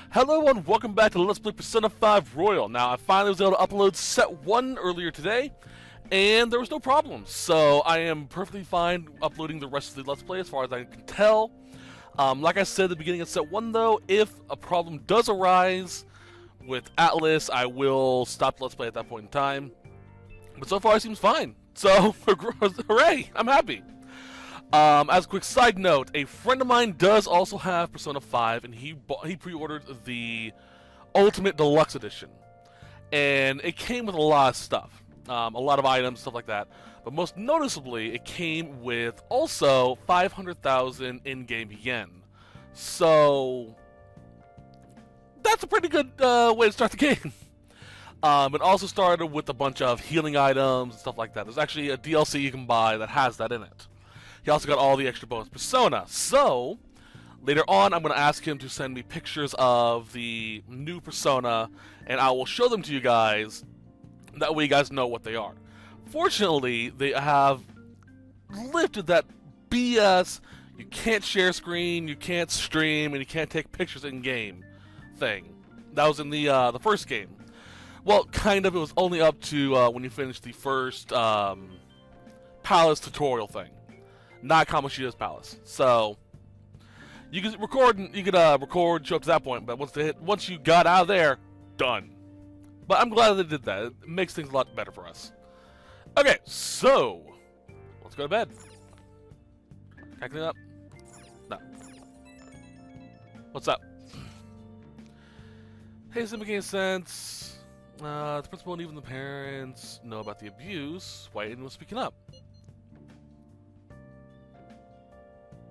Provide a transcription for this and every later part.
Hello and welcome back to Let's Play Persona 5 Royal. Now, I finally was able to upload Set 1 earlier today, and there was no problems. So, I am perfectly fine uploading the rest of the Let's Play as far as I can tell. Like I said at the beginning of Set 1 though, if a problem does arise with Atlus, I will stop the Let's Play at that point in time. But so far it seems fine. So, hooray! I'm happy. As a quick side note, a friend of mine does also have Persona 5, and he pre-ordered the Ultimate Deluxe Edition. And it came with a lot of stuff. A lot of items, stuff like that. But most noticeably, it came with also 500,000 in-game yen. So, that's a pretty good way to start the game. It also started with a bunch of healing items and stuff like that. There's actually a DLC you can buy that has that in it. He also got all the extra bonus Persona. So, later on, I'm going to ask him to send me pictures of the new Persona, and I will show them to you guys. That way you guys know what they are. Fortunately, they have lifted that BS, you can't share screen, you can't stream, and you can't take pictures in-game thing. That was in the first game. Well, kind of. It was only up to when you finish the first Palace tutorial thing. Not Kamoshida's palace. So you could record, show up to that point, but once you got out of there, done. But I'm glad they did that. It makes things a lot better for us. Okay, so let's go to bed. Can I clean up? No. What's up? Hey, does it make any sense? The principal and even the parents know about the abuse. Why isn't speaking up?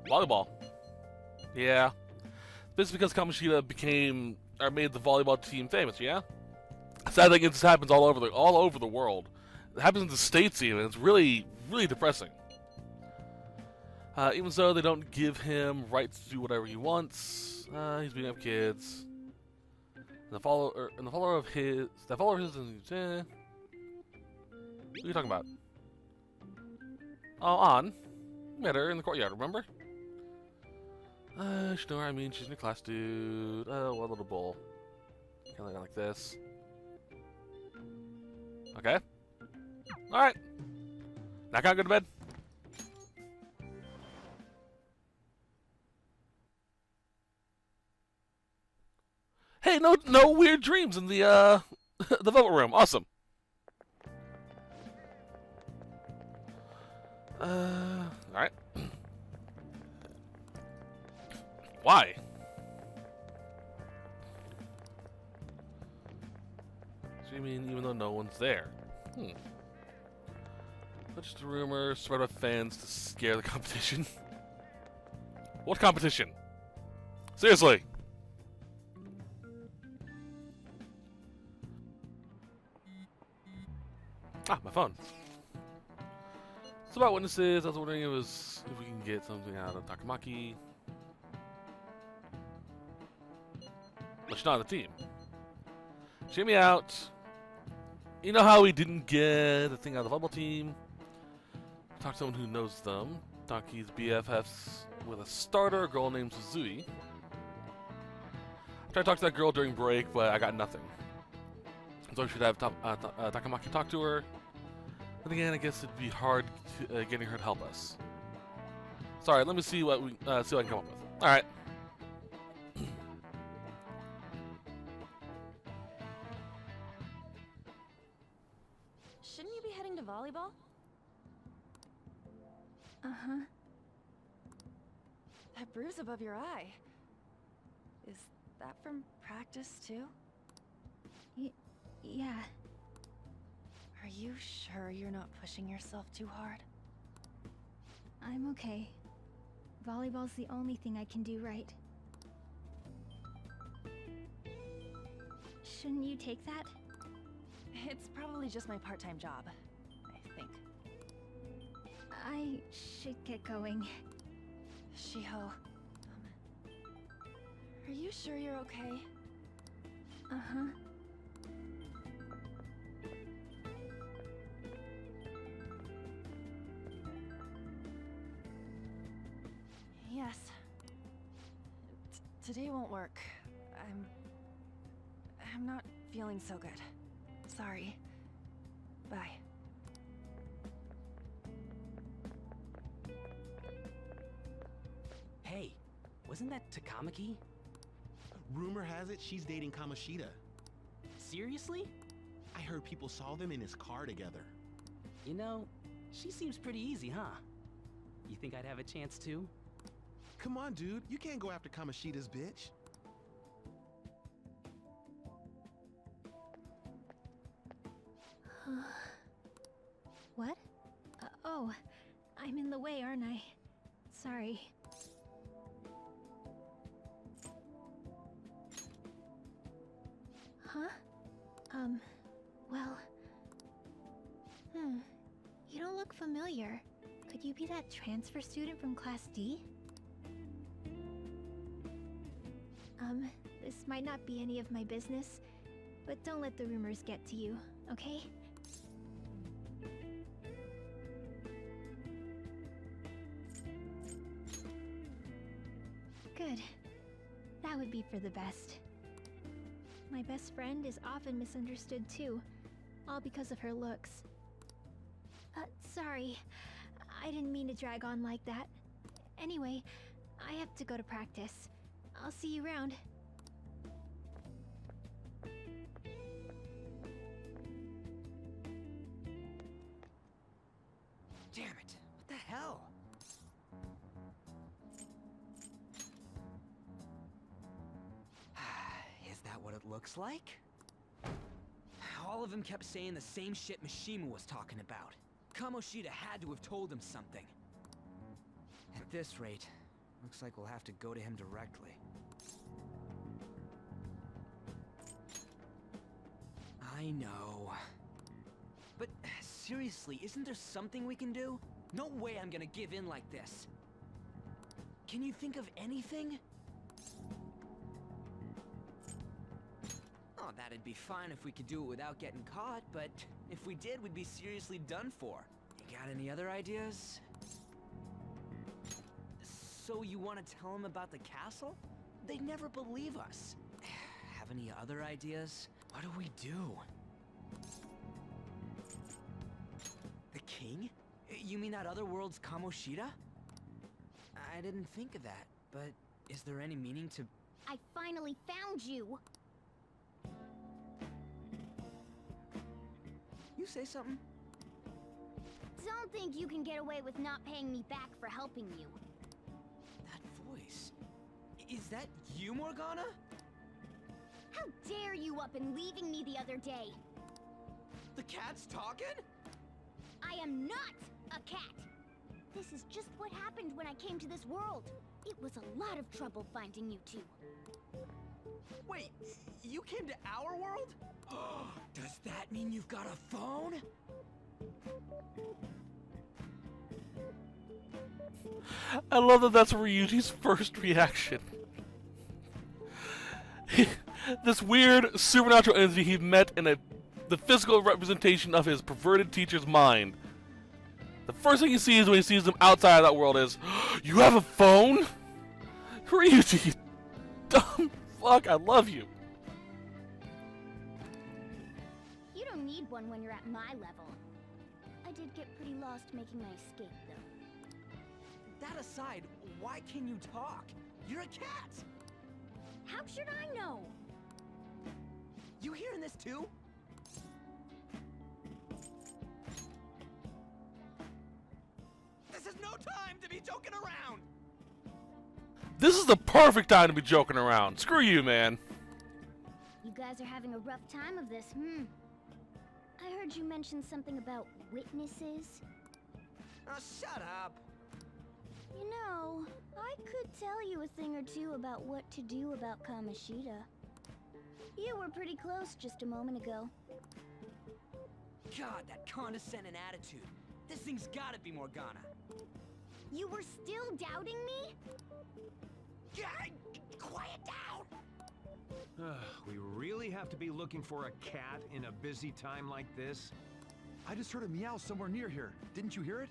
Volleyball. Yeah. This is because Kamoshida made the volleyball team famous, yeah? Sad thing is this happens all over the world. It happens in the States even. It's really, really depressing. Even so, they don't give him rights to do whatever he wants. He's beating up kids. The follower of his what are you talking about? Oh, Ann. Met her in the courtyard, remember? She know what I mean. She's in your class, dude. Oh, what little bull. Kind of like this. Okay. Alright. Now can I go to bed? Hey, no weird dreams in the the Velvet Room. Awesome. Alright. Why? So you mean even though no one's there? That's just a rumor spread by fans to scare the competition. What competition? Seriously. Ah, my phone. It's about witnesses. I was wondering if we can get something out of Takamaki. But she's not on the team. Cheer me out. You know how we didn't get a thing out of the volleyball team? Talk to someone who knows them. Taki's BFFs with a starter, a girl named Suzui. I tried to talk to that girl during break, but I got nothing. So I should have Takamaki talk to her. But again, I guess it'd be hard getting her to help us. Sorry, let me see what I can come up with. All right. Shouldn't you be heading to volleyball? Uh-huh. That bruise above your eye. Is that from practice too? Yeah. Are you sure you're not pushing yourself too hard? I'm okay. Volleyball's the only thing I can do right. Shouldn't you take that? It's probably just my part-time job, I think. I should get going. Shiho, are you sure you're okay? Uh-huh. Yes. Today won't work. I'm I'm not feeling so good. Sorry. Bye. Hey, wasn't that Takamaki? Rumor has it she's dating Kamoshida. Seriously? I heard people saw them in his car together. You know, she seems pretty easy, huh? You think I'd have a chance too? Come on, dude. You can't go after Kamoshida's bitch. What? Oh, I'm in the way, aren't I? Sorry. Huh? Well... You don't look familiar. Could you be that transfer student from Class D? This might not be any of my business, but don't let the rumors get to you, okay? Good. That would be for the best. My best friend is often misunderstood too, all because of her looks. Sorry. I didn't mean to drag on like that. Anyway, I have to go to practice. I'll see you around. Damn it, what the hell? Is that what it looks like? All of them kept saying the same shit Mishima was talking about. Kamoshida had to have told him something. At this rate, looks like we'll have to go to him directly. I know. But seriously, isn't there something we can do? No way I'm gonna give in like this. Can you think of anything? Oh, that'd be fine if we could do it without getting caught, but if we did, we'd be seriously done for. You got any other ideas? So you want to tell them about the castle? They'd never believe us. Have any other ideas? What do we do? The king? You mean that other world's Kamoshida? I didn't think of that, but is there any meaning to... I finally found you! You say something? Don't think you can get away with not paying me back for helping you. That voice... Is that you, Morgana? How dare you up and leaving me the other day? The cat's talking? I am not a cat! This is just what happened when I came to this world. It was a lot of trouble finding you two. Wait, you came to our world? Does that mean you've got a phone? I love that that's Ryuji's first reaction. This weird supernatural entity he met in the physical representation of his perverted teacher's mind. The first thing he sees when he sees him outside of that world is, "You have a phone? Ryuji, you dumb fuck, I love you." You don't need one when you're at my level. I did get pretty lost making my escape, though. That aside, why can you talk? You're a cat! How should I know? You hearing this too? This is no time to be joking around! This is the perfect time to be joking around. Screw you, man. You guys are having a rough time of this, I heard you mention something about witnesses. Oh, shut up! You know, I could tell you a thing or two about what to do about Kamoshida. You were pretty close just a moment ago. God, that condescending attitude. This thing's gotta be Morgana. You were still doubting me? Yeah, quiet down! We really have to be looking for a cat in a busy time like this? I just heard a meow somewhere near here. Didn't you hear it?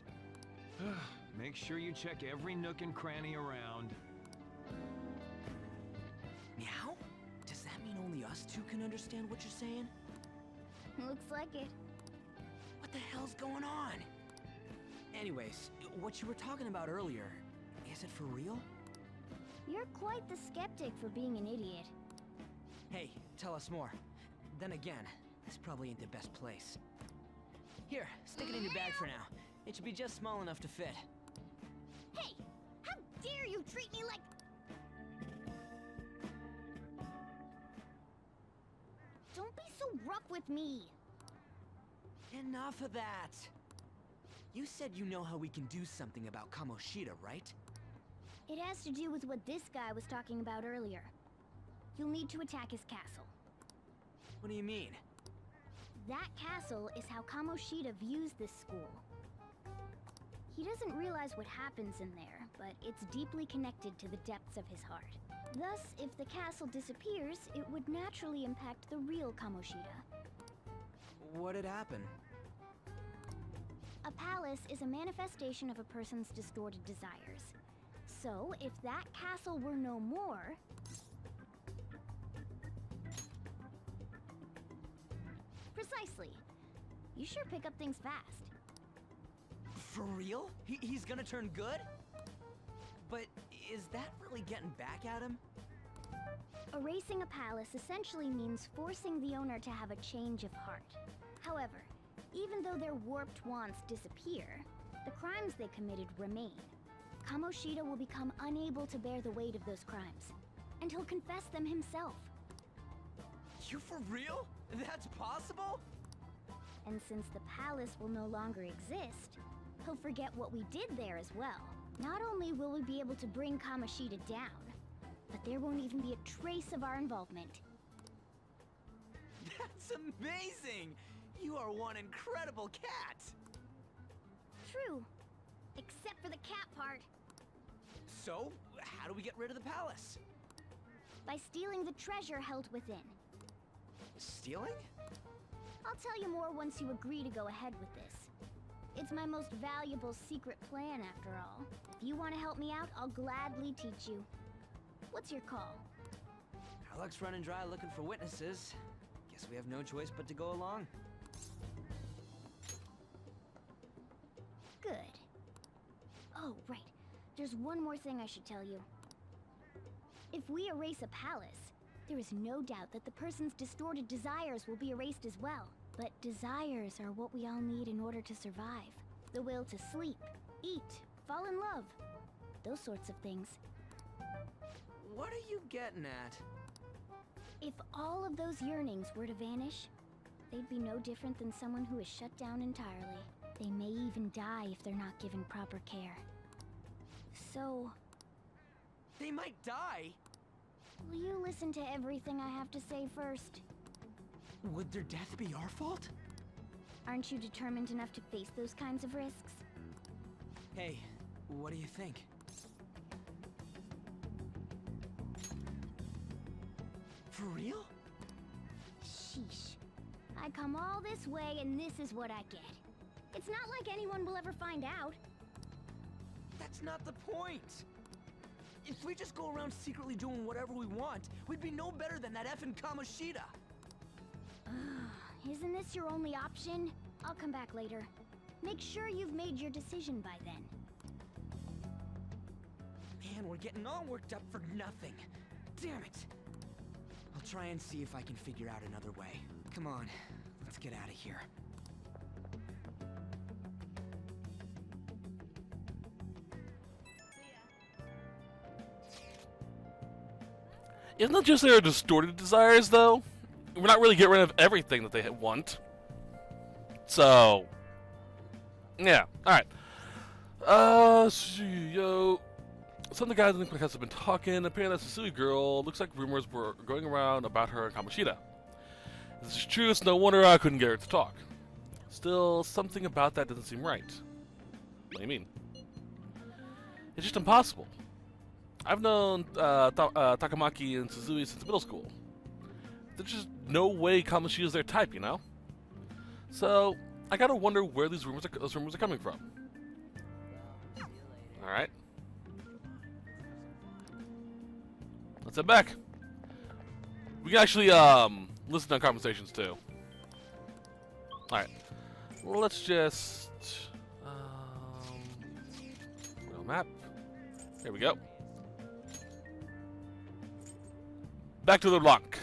Make sure you check every nook and cranny around. Meow? Does that mean only us us two can understand what you're saying? Looks like it. What the hell's going on? Anyways, what you were talking about earlier, is it for real? You're quite the skeptic for being an idiot. Hey, tell us more. Then again, this probably ain't the best place. Here, stick it in your bag for now. It should be just small enough to fit. Hey! How dare you treat me like... Don't be so rough with me! Enough of that! You said you know how we can do something about Kamoshida, right? It has to do with what this guy was talking about earlier. You'll need to attack his castle. What do you mean? That castle is how Kamoshida views this school. He doesn't realize what happens in there, but it's deeply connected to the depths of his heart. Thus, if the castle disappears, it would naturally impact the real Kamoshida. What'd happen? A palace is a manifestation of a person's distorted desires. So, if that castle were no more... Precisely. You sure pick up things fast. For real? He's gonna turn good? But is that really getting back at him? Erasing a palace essentially means forcing the owner to have a change of heart. However, even though their warped wants disappear, the crimes they committed remain. Kamoshida will become unable to bear the weight of those crimes, and he'll confess them himself. You for real? That's possible? And since the palace will no longer exist, he'll forget what we did there as well. Not only will we be able to bring Kamoshida down, but there won't even be a trace of our involvement. That's amazing! You are one incredible cat! True. Except for the cat part. So, how do we get rid of the palace? By stealing the treasure held within. Stealing? I'll tell you more once you agree to go ahead with this. It's my most valuable secret plan, after all. If you want to help me out, I'll gladly teach you. What's your call? Our luck's running dry looking for witnesses. Guess we have no choice but to go along. Good. Oh, right. There's one more thing I should tell you. If we erase a palace, there is no doubt that the person's distorted desires will be erased as well. But desires are what we all need in order to survive. The will to sleep, eat, fall in love. Those sorts of things. What are you getting at? If all of those yearnings were to vanish, they'd be no different than someone who is shut down entirely. They may even die if they're not given proper care. So... They might die? will you listen to everything I have to say first? Would their death be our fault? Aren't you determined enough to face those kinds of risks? Hey, what do you think? For real? Sheesh. I come all this way and this is what I get. It's not like anyone will ever find out. That's not the point! If we just go around secretly doing whatever we want, we'd be no better than that effing Kamoshida! Isn't this your only option? I'll come back later. Make sure you've made your decision by then. Man, we're getting all worked up for nothing. Damn it! I'll try and see if I can figure out another way. Come on, let's get out of here. Isn't that just their distorted desires, though? We're not really getting rid of everything that they want. So, yeah. Alright. Yo. Some of the guys in the podcast have been talking. Apparently, that Susui girl looks like rumors were going around about her and Kamoshida. If this is true, it's no wonder I couldn't get her to talk. Still, something about that doesn't seem right. What do you mean? It's just impossible. I've known Takamaki and Suzui since middle school. There's just no way Kamoshida's their type, you know? So, I gotta wonder where those rumors are coming from. Alright. Let's head back. We can actually listen to conversations too. All right, let's just put on map. There we go. Back to the block.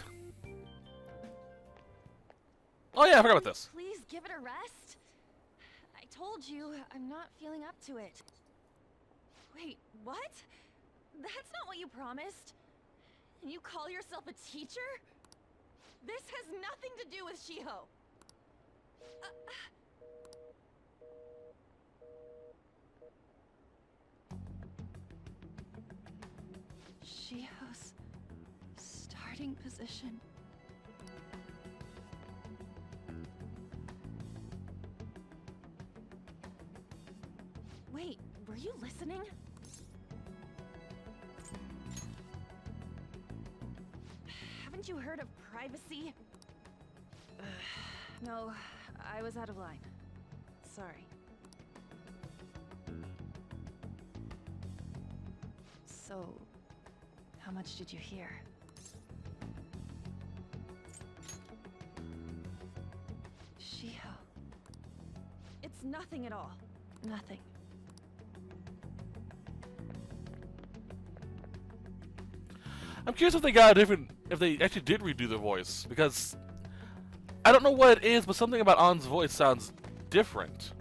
Oh yeah, I forgot about this. Please give it a rest. I told you I'm not feeling up to it. Wait, what? That's not what you promised. And you call yourself a teacher? This has nothing to do with Shiho. Shiho's starting position. Wait, were you listening? Haven't you heard of privacy? No, I was out of line. Sorry. So, how much did you hear? Shiho. It's nothing at all. Nothing. I'm curious if they got a different, if they actually did redo the voice, because I don't know what it is, but something about Ann's voice sounds different.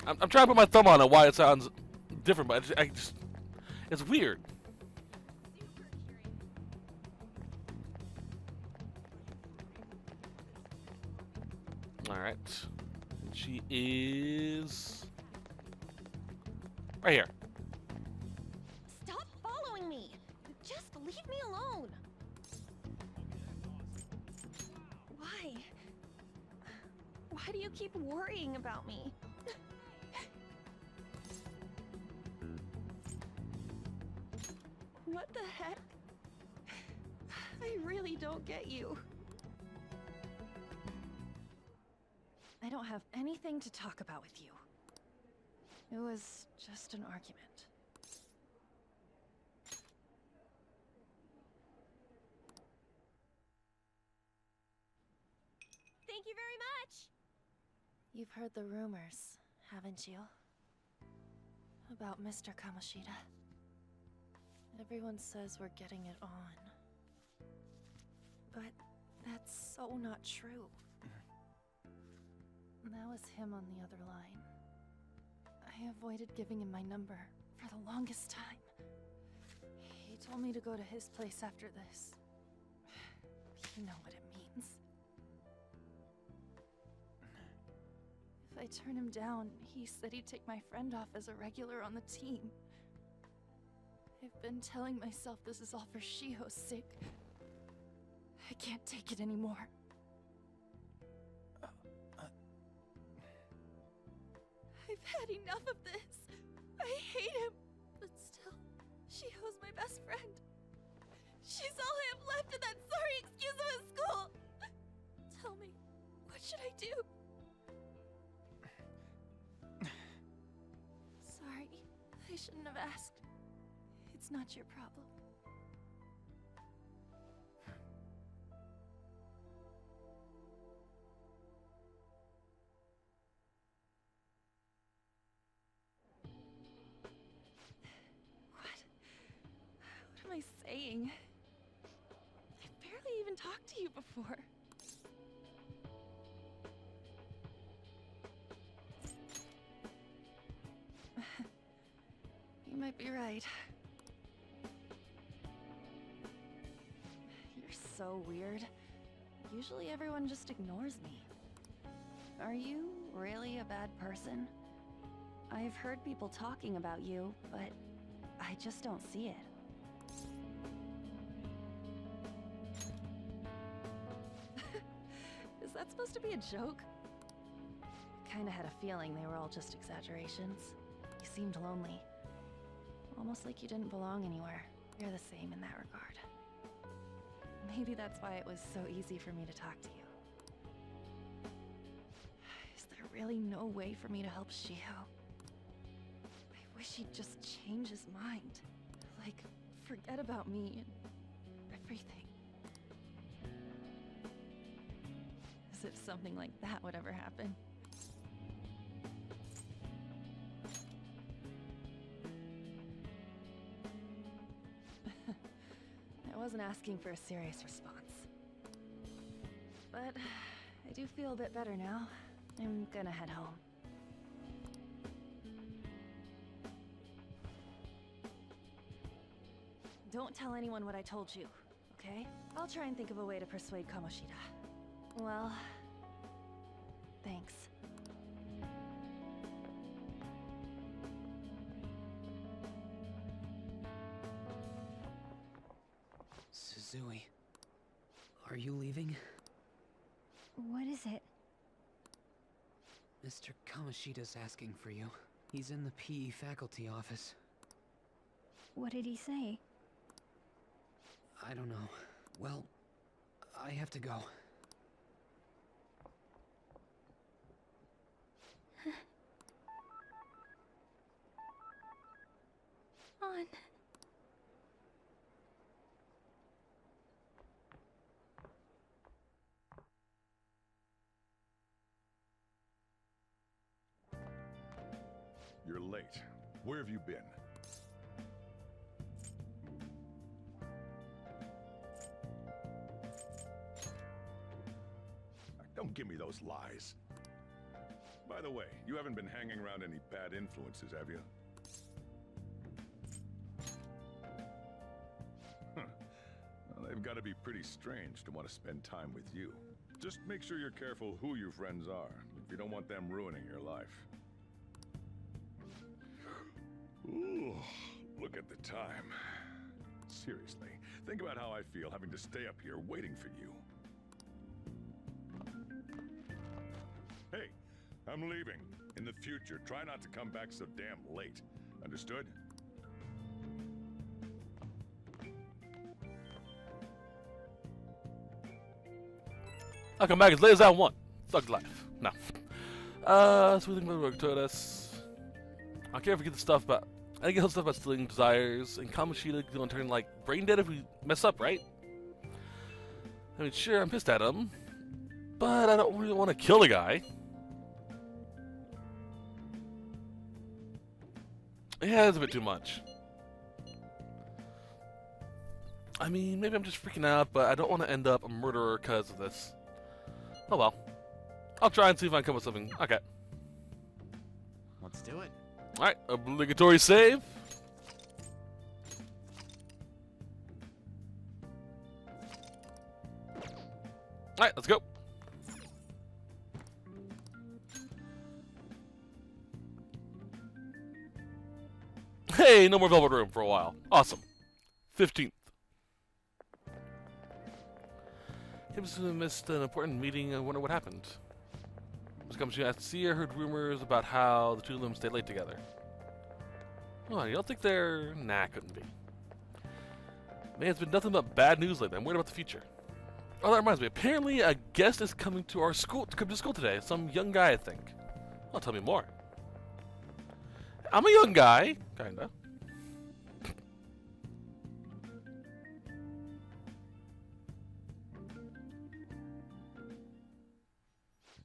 I'm trying to put my thumb on it why it sounds different, but it's weird. All right, and she is right here. Stop following me! Just leave me alone! Why? Why do you keep worrying about me? What the heck? I really don't get you. I don't have anything to talk about with you. It was just an argument. Thank you very much! You've heard the rumors, haven't you? About Mr. Kamoshida. Everyone says we're getting it on. But that's so not true. That was him on the other line. I avoided giving him my number for the longest time. He told me to go to his place after this. You know what it means. If I turn him down, he said he'd take my friend off as a regular on the team. I've been telling myself this is all for Shiho's sake. I can't take it anymore. I've had enough of this. I hate him. But still, Shiho's my best friend. She's all I have left in that sorry excuse of a school. Tell me, what should I do? Sorry, I shouldn't have asked. It's not your problem. What am I saying? I've barely even talked to you before. You might be right. You're so weird. Usually everyone just ignores me. Are you really a bad person? I've heard people talking about you, but I just don't see it. Is that supposed to be a joke? Kinda had a feeling they were all just exaggerations. You seemed lonely. Almost like you didn't belong anywhere. You're the same in that regard. Maybe that's why it was so easy for me to talk to you. Is there really no way for me to help Shiho? I wish he'd just change his mind. Like, forget about me and everything. if something like that would ever happen. I wasn't asking for a serious response. But I do feel a bit better now. I'm gonna head home. Don't tell anyone what I told you, okay? I'll try and think of a way to persuade Kamoshida. Well, thanks. Suzui, are you leaving? What is it? Mr. Kamoshida's asking for you. He's in the PE faculty office. What did he say? I don't know. Well, I have to go. On. You're late. Where have you been? Don't give me those lies. By the way, you haven't been hanging around any bad influences, have you? Huh. Well, they've got to be pretty strange to want to spend time with you. Just make sure you're careful who your friends are, if you don't want them ruining your life. Ooh, look at the time. Seriously, think about how I feel having to stay up here waiting for you. Hey, I'm leaving. In the future, try not to come back so damn late. Understood? I'll come back as late as I want. Thug life. No. So we think about us. I can't forget the stuff about. I think the stuff about stealing desires and Kamoshida gonna turn like brain dead if we mess up, right? I mean, sure, I'm pissed at him, but I don't really want to kill the guy. Yeah, it's a bit too much. I mean, maybe I'm just freaking out, but I don't want to end up a murderer because of this. Oh well. I'll try and see if I can come up with something. Okay. Let's do it. Alright, obligatory save. Alright, let's go. Hey, no more velvet room for a while. Awesome. 15th. Gibbs missed an important meeting. I wonder what happened. This comes to see. I heard rumors about how the two of them stayed late together. Oh, you don't think they're... Nah, couldn't be. Man, it's been nothing but bad news lately. I'm worried about the future. Oh, that reminds me. Apparently, a guest is coming to our school, to come to school today. Some young guy, I think. Oh, tell me more. I'm a young guy, kinda.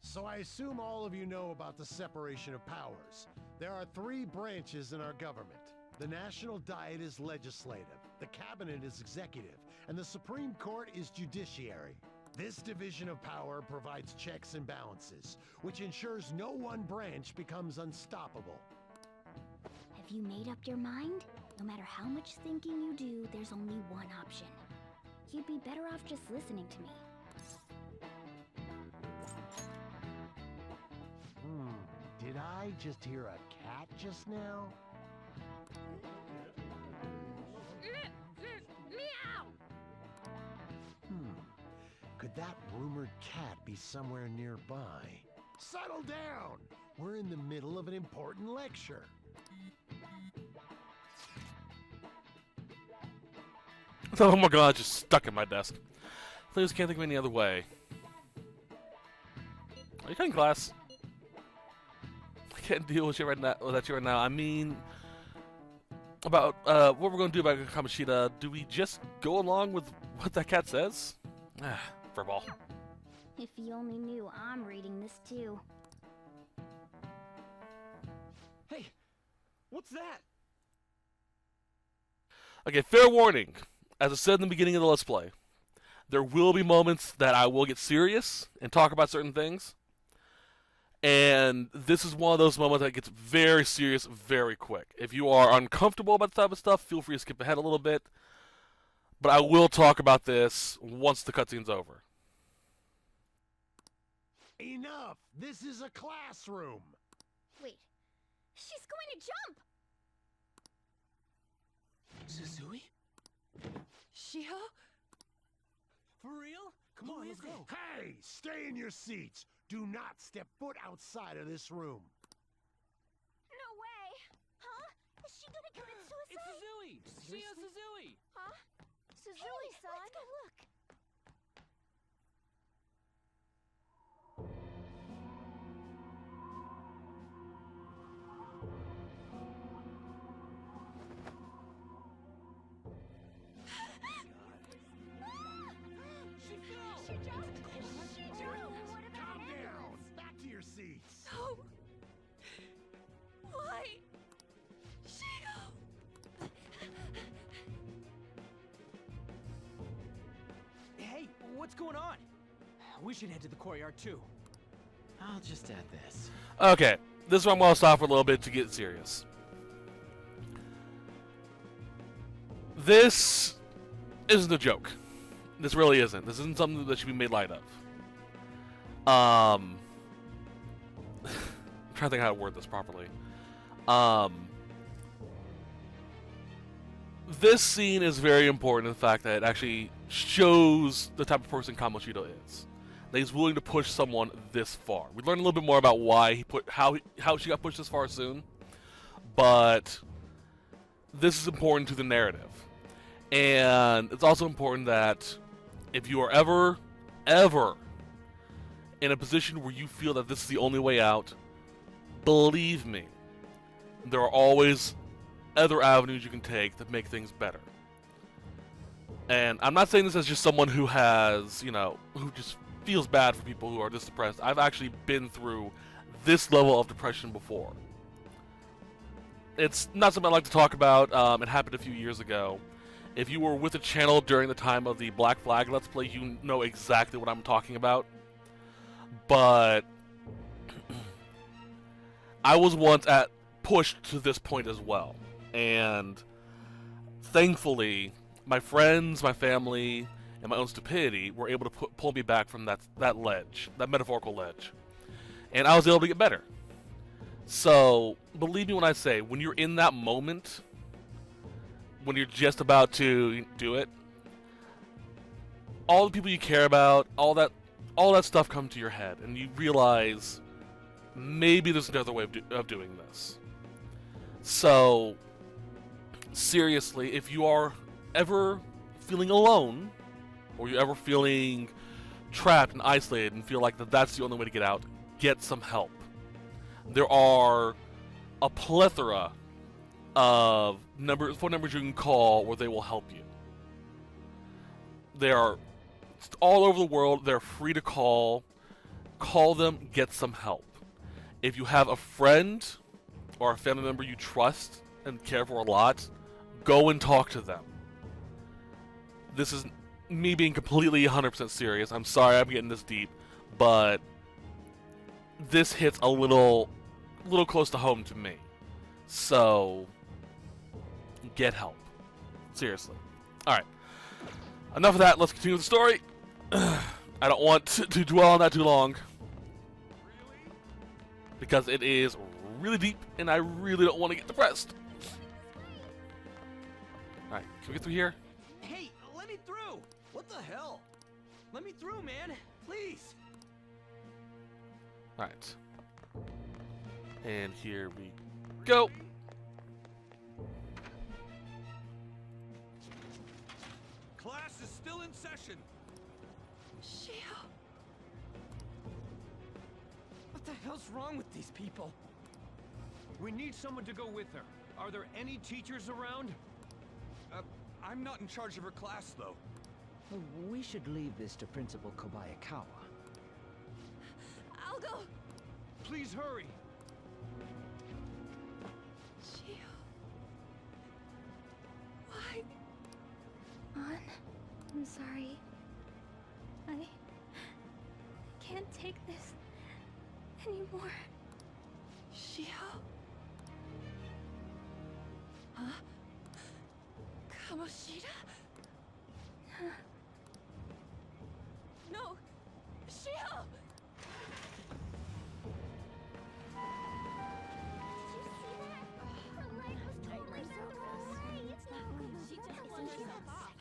So I assume all of you know about the separation of powers. There are three branches in our government. The National Diet is legislative, the Cabinet is executive, and the Supreme Court is judiciary. This division of power provides checks and balances, which ensures no one branch becomes unstoppable. Have you made up your mind? No matter how much thinking you do, there's only one option. You'd be better off just listening to me. Did I just hear a cat just now? Meow! Could that rumored cat be somewhere nearby? Settle down! We're in the middle of an important lecture. Oh my god, just stuck in my desk. I just can't think of any other way. Are you cutting class? I can't deal with you right now. With that right now. I mean, about what we're going to do about Kamoshida. Do we just go along with what that cat says? Ah, furball. If he only knew I'm reading this too. Hey, what's that? Okay, fair warning. As I said in the beginning of the Let's Play, there will be moments that I will get serious and talk about certain things. And this is one of those moments that gets very serious very quick. If you are uncomfortable about the type of stuff, feel free to skip ahead a little bit. But I will talk about this once the cutscene's over. Enough! This is a classroom! Wait, she's going to jump! Suzui? Shiho? For real? Come on, let's go. Hey! Stay in your seats! Do not step foot outside of this room. No way! Huh? Is she gonna commit suicide? It's Suzui! Shio Suzui! Huh? Suzui-san? Let's go look. She fell! She jumped! She jumped! What about Calm Atlus? down! Back to your seats! No! Why? Shiho! Hey, what's going on? We should head to the courtyard too. I'll just add this. Okay, this is where I'm going to stop for a little bit to get serious. This isn't a joke. This really isn't. This isn't something that should be made light of. I'm trying to think how to word this properly. This scene is very important in the fact that it actually shows the type of person Kamoshida is. That he's willing to push someone this far. We learn a little bit more about why he how she got pushed this far soon, but this is important to the narrative. And it's also important that if you are ever in a position where you feel that this is the only way out, believe me, there are always other avenues you can take that make things better. And I'm not saying this as just someone who has, who just feels bad for people who are this depressed. I've actually been through this level of depression before. It's not something I like to talk about. It happened a few years ago. If you were with the channel during the time of the Black Flag Let's Play, you know exactly what I'm talking about. But I was once pushed to this point as well. And thankfully, my friends, my family, and my own stupidity were able to pull me back from that ledge, that metaphorical ledge. And I was able to get better. So, believe me when I say, when you're in that moment, when you're just about to do it, all the people you care about, all that stuff come to your head, and you realize maybe there's another way of doing this. So, seriously, if you are ever feeling alone, or you're ever feeling trapped and isolated and feel like that's the only way to get out, get some help. There are a plethora of phone numbers you can call where they will help you. They are all over the world. They're free to call. Call them, get some help. If you have a friend or a family member you trust and care for a lot, go and talk to them. This is me being completely 100% serious. I'm sorry I'm getting this deep, but this hits a little close to home to me. So, get help. Seriously. Alright. Enough of that. Let's continue with the story. I don't want to dwell on that too long. Because it is really deep, and I really don't want to get depressed. Alright, can we get through here? Hey, let me through! What the hell? Let me through, man! Please! Alright. And here we go. Class is still in session. Shiho! What the hell's wrong with these people? We need someone to go with her. Are there any teachers around? I'm not in charge of her class, though. We should leave this to Principal Kobayakawa. Please hurry. Shiho. Why? On. I'm sorry. I can't take this anymore. Shiho? Huh? Kamoshida? No! Shiho!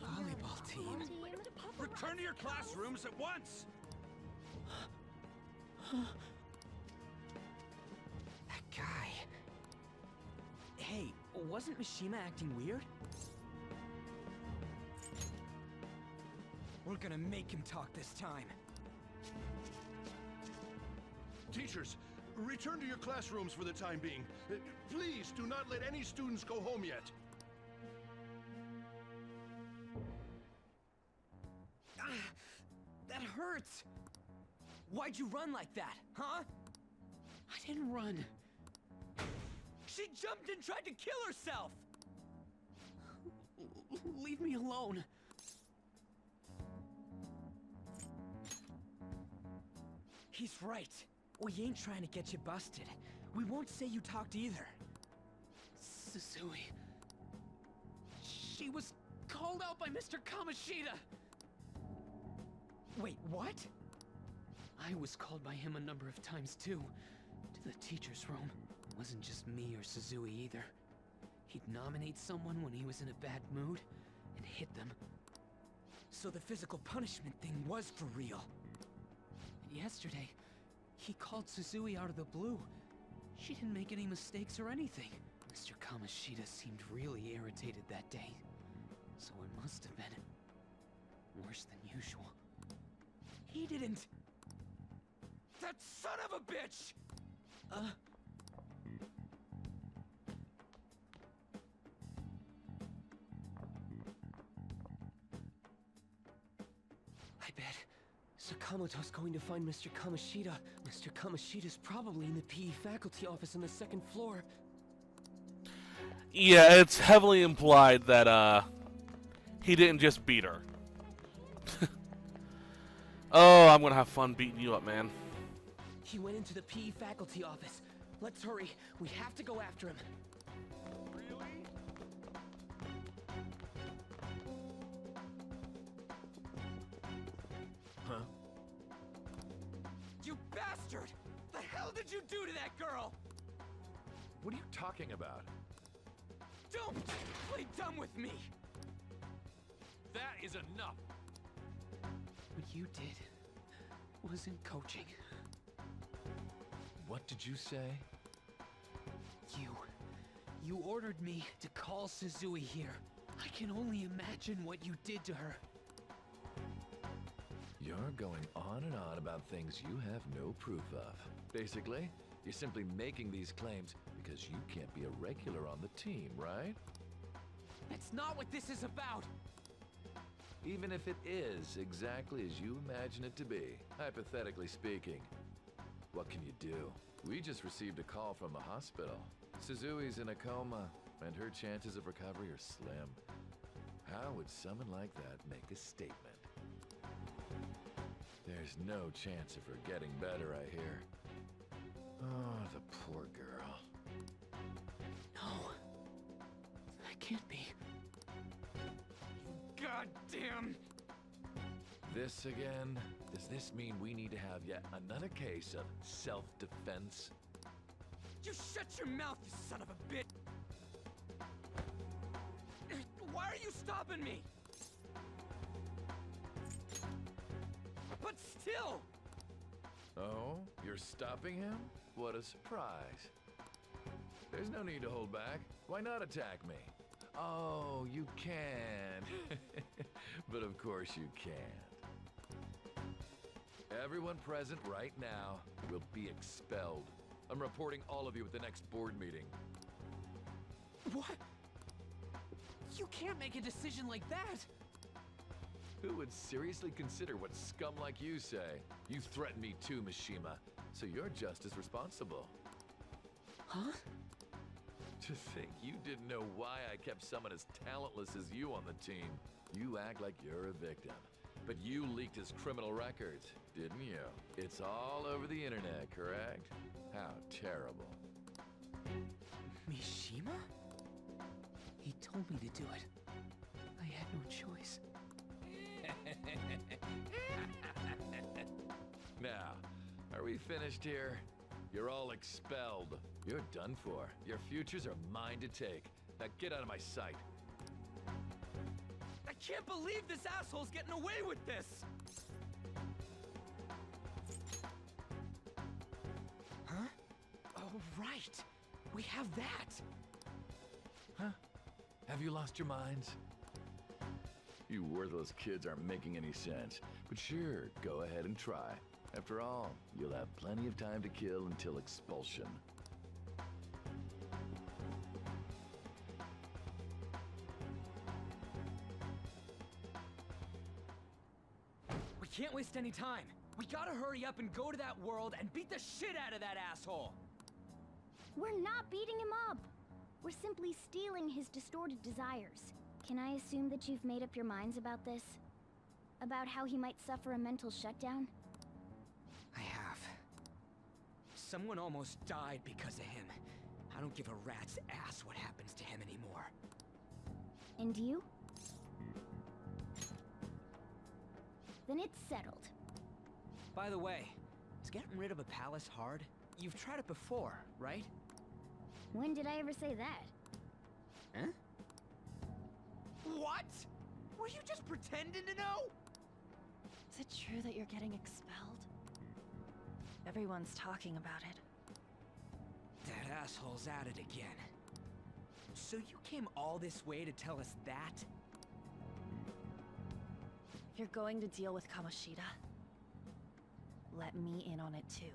Volleyball team. Return to your classrooms at once! That guy. Hey, wasn't Mishima acting weird? We're gonna make him talk this time. Teachers, return to your classrooms for the time being. Please do not let any students go home yet. That hurts! Why'd you run like that, huh? I didn't run. She jumped and tried to kill herself! Leave me alone. He's right. We ain't trying to get you busted. We won't say you talked either. Susui. She was called out by Mr. Kamoshida. Wait, what? I was called by him a number of times too. To the teacher's room. It wasn't just me or Susui either. He'd nominate someone when he was in a bad mood and hit them. So the physical punishment thing was for real. And yesterday, he called Susui out of the blue. She didn't make any mistakes or anything. Mr. Kamoshida seemed really irritated that day. So it must have been worse than usual. He didn't. That son of a bitch! I bet Sakamoto's going to find Mr. Kamoshida. Mr. Kamoshida's probably in the PE faculty office on the second floor. Yeah, it's heavily implied that, he didn't just beat her. Oh, I'm gonna have fun beating you up, man. He went into the PE faculty office. Let's hurry. We have to go after him. Really? Huh? You bastard! The hell did you do to that girl? What are you talking about? Don't play dumb with me! That is enough! What you did wasn't coaching. What did you say? You ordered me to call Susui here. I can only imagine what you did to her. You're going on and on about things you have no proof of. Basically, you're simply making these claims because you can't be a regular on the team, right? That's not what this is about! Even if it is exactly as you imagine it to be, hypothetically speaking, what can you do? We just received a call from the hospital. Suzui's in a coma, and her chances of recovery are slim. How would someone like that make a statement? There's no chance of her getting better, I hear. Oh, the poor girl. No. That can't be. Goddamn! This again? Does this mean we need to have yet another case of self-defense? You shut your mouth, you son of a bitch! Why are you stopping me? But still! Oh, you're stopping him? What a surprise. There's no need to hold back. Why not attack me? Oh, you can. But of course you can't. Everyone present right now will be expelled. I'm reporting all of you at the next board meeting. What? You can't make a decision like that! Who would seriously consider what scum like you say? You threatened me too, Mishima. so you're just as responsible. Huh? To think you didn't know why I kept someone as talentless as you on the team. You act like you're a victim. But you leaked his criminal records, didn't you? It's all over the internet, correct? How terrible. Mishima? He told me to do it. I had no choice. Now, are we finished here? You're all expelled. You're done for. Your futures are mine to take. Now get out of my sight. I can't believe this asshole's getting away with this! Huh? Oh, right. We have that. Huh? Have you lost your minds? You worthless kids aren't making any sense. But sure, go ahead and try. After all, you'll have plenty of time to kill until expulsion. We can't waste any time. We gotta hurry up and go to that world and beat the shit out of that asshole! We're not beating him up. We're simply stealing his distorted desires. Can I assume that you've made up your minds about this? About how he might suffer a mental shutdown? I have. Someone almost died because of him. I don't give a rat's ass what happens to him anymore. And you? Then it's settled. By the way, is getting rid of a palace hard? You've tried it before, right? When did I ever say that? Huh? What? Were you just pretending to know? Is it true that you're getting expelled? Everyone's talking about it. That asshole's at it again. So you came all this way to tell us that? If you're going to deal with Kamoshida, let me in on it too.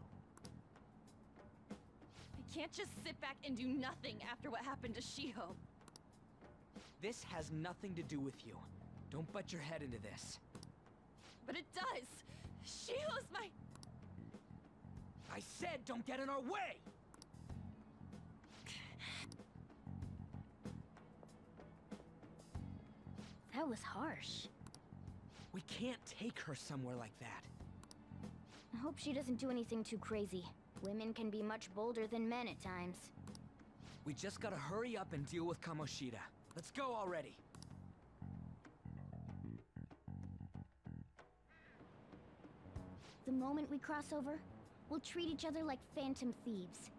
I can't just sit back and do nothing after what happened to Shiho. This has nothing to do with you. Don't butt your head into this. But it does! Shiho's my... I said don't get in our way! That was harsh. We can't take her somewhere like that. I hope she doesn't do anything too crazy. Women can be much bolder than men at times. We just gotta hurry up and deal with Kamoshida. Let's go already. The moment we cross over, we'll treat each other like phantom thieves.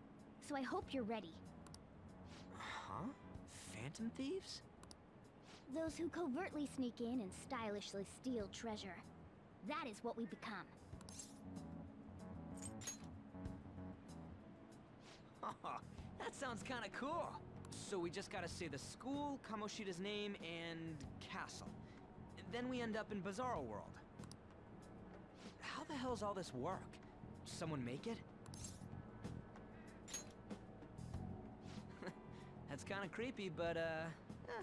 So I hope you're ready. Huh? Phantom thieves? Those who covertly sneak in and stylishly steal treasure. That is what we become. That sounds kinda cool. So we just gotta say the school, Kamoshida's name, and castle. Then we end up in Bizarro World. How the hell's all this work? Someone make it? That's kinda creepy, but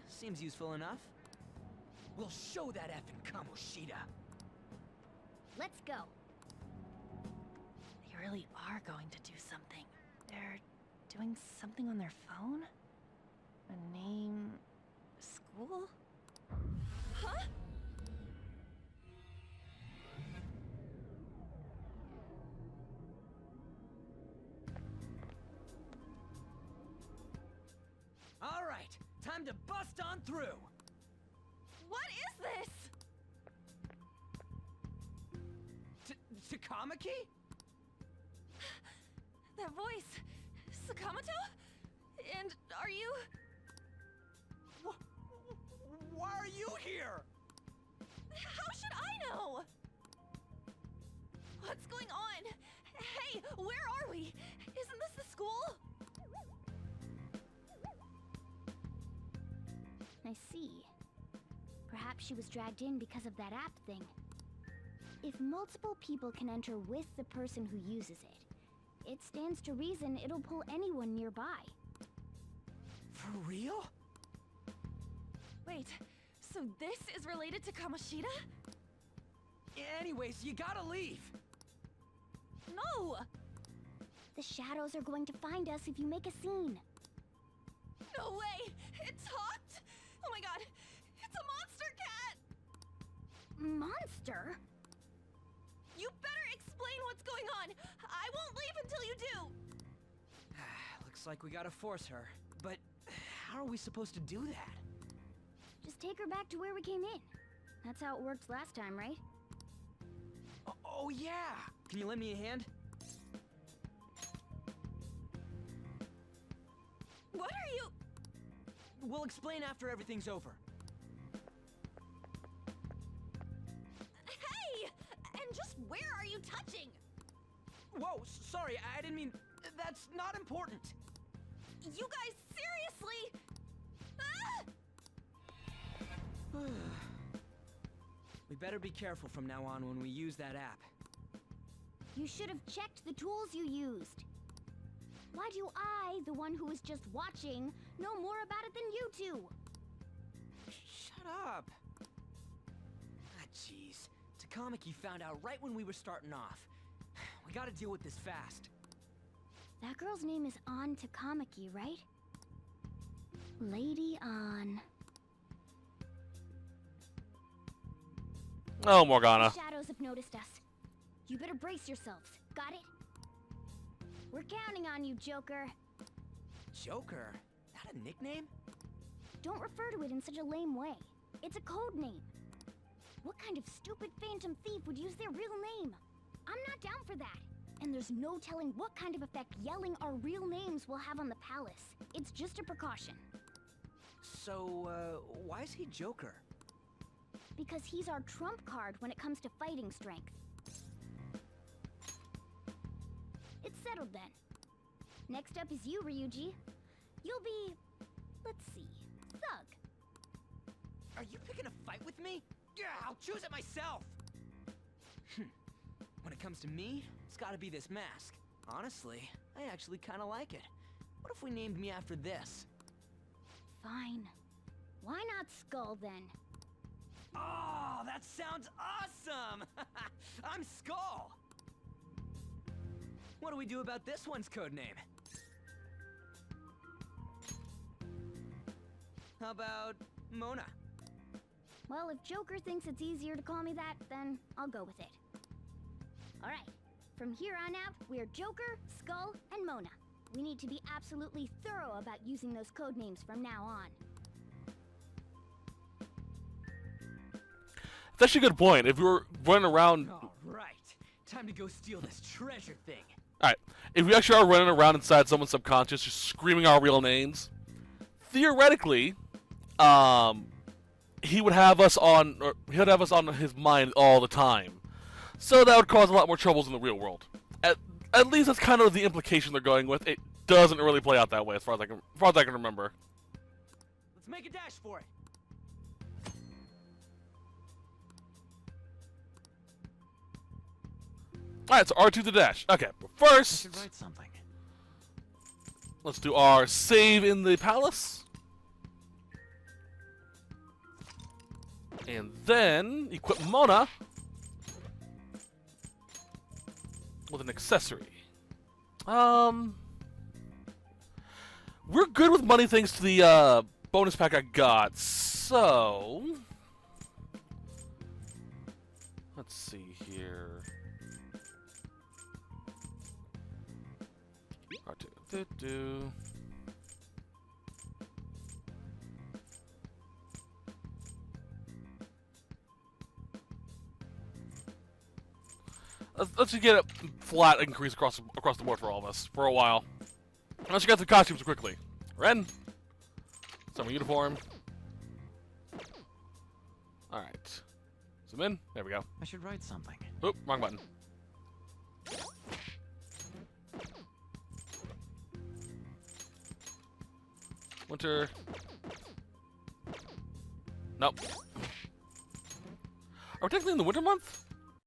seems useful enough. We'll show that effing Kamoshida. Let's go. They really are going to do something. They're doing something on their phone? A name... school? Huh? All right, time to bust on through. What is this? Takamaki? That voice... Sakamoto? And are you... Why are you here? How should I know? What's going on? Hey, where are we? Isn't this the school? I see. Perhaps she was dragged in because of that app thing. If multiple people can enter with the person who uses it, it stands to reason it'll pull anyone nearby. For real? Wait, so this is related to Kamoshida? Anyways, you gotta leave. No! The shadows are going to find us if you make a scene. No way! It talked? Oh my god! It's a monster cat! Monster? You better explain what's going on! I won't leave until you do! Looks like we gotta force her. But how are we supposed to do that? Just take her back to where we came in. That's how it worked last time, right? Oh yeah! Can you lend me a hand? What are you... We'll explain after everything's over. Hey! And just where are you touching? Whoa, sorry, I didn't mean... That's not important. You guys, seriously? Ah! We better be careful from now on when we use that app. You should have checked the tools you used. Why do I, the one who was just watching, know more about it than you two? Shut up. Ah, jeez. Takamaki found out right when we were starting off. We gotta deal with this fast. That girl's name is An Takamaki, right? Lady An. Oh, Morgana. The shadows have noticed us. You better brace yourselves. Got it? We're counting on you, Joker. Joker? That a nickname? Don't refer to it in such a lame way. It's a code name. What kind of stupid phantom thief would use their real name? I'm not down for that. And there's no telling what kind of effect yelling our real names will have on the palace. It's just a precaution. So, why is he Joker? Because he's our trump card when it comes to fighting strength. It's settled then. Next up is you, Ryuji. You'll be... let's see... Thug. Are you picking a fight with me? Yeah, I'll choose it myself! When it comes to me, it's gotta be this mask. Honestly, I actually kinda like it. What if we named me after this? Fine. Why not Skull, then? Oh, that sounds awesome! I'm Skull! What do we do about this one's codename? How about Mona? Well, if Joker thinks it's easier to call me that, then I'll go with it. Alright, from here on out, we're Joker, Skull, and Mona. We need to be absolutely thorough about using those codenames from now on. That's actually a good point. If we were running around... Alright, time to go steal this treasure thing. Alright, if we actually are running around inside someone's subconscious, just screaming our real names, theoretically, he would have us on his mind all the time. So that would cause a lot more troubles in the real world. At least that's kind of the implication they're going with. It doesn't really play out that way, as far as I can remember. Let's make a dash for it. Alright, so R2 to dash. Okay, but first, I should write something. Let's do our save in the palace. And then equip Mona with an accessory. We're good with money thanks to the bonus pack I got. So let's see here. R2. Let's just get a flat increase across the board for all of us for a while. Let's get the costumes quickly. Ren, summer uniform. All right, zoom in. There we go. I should write something. Oop, wrong button. Winter. Nope. Are we technically in the winter month?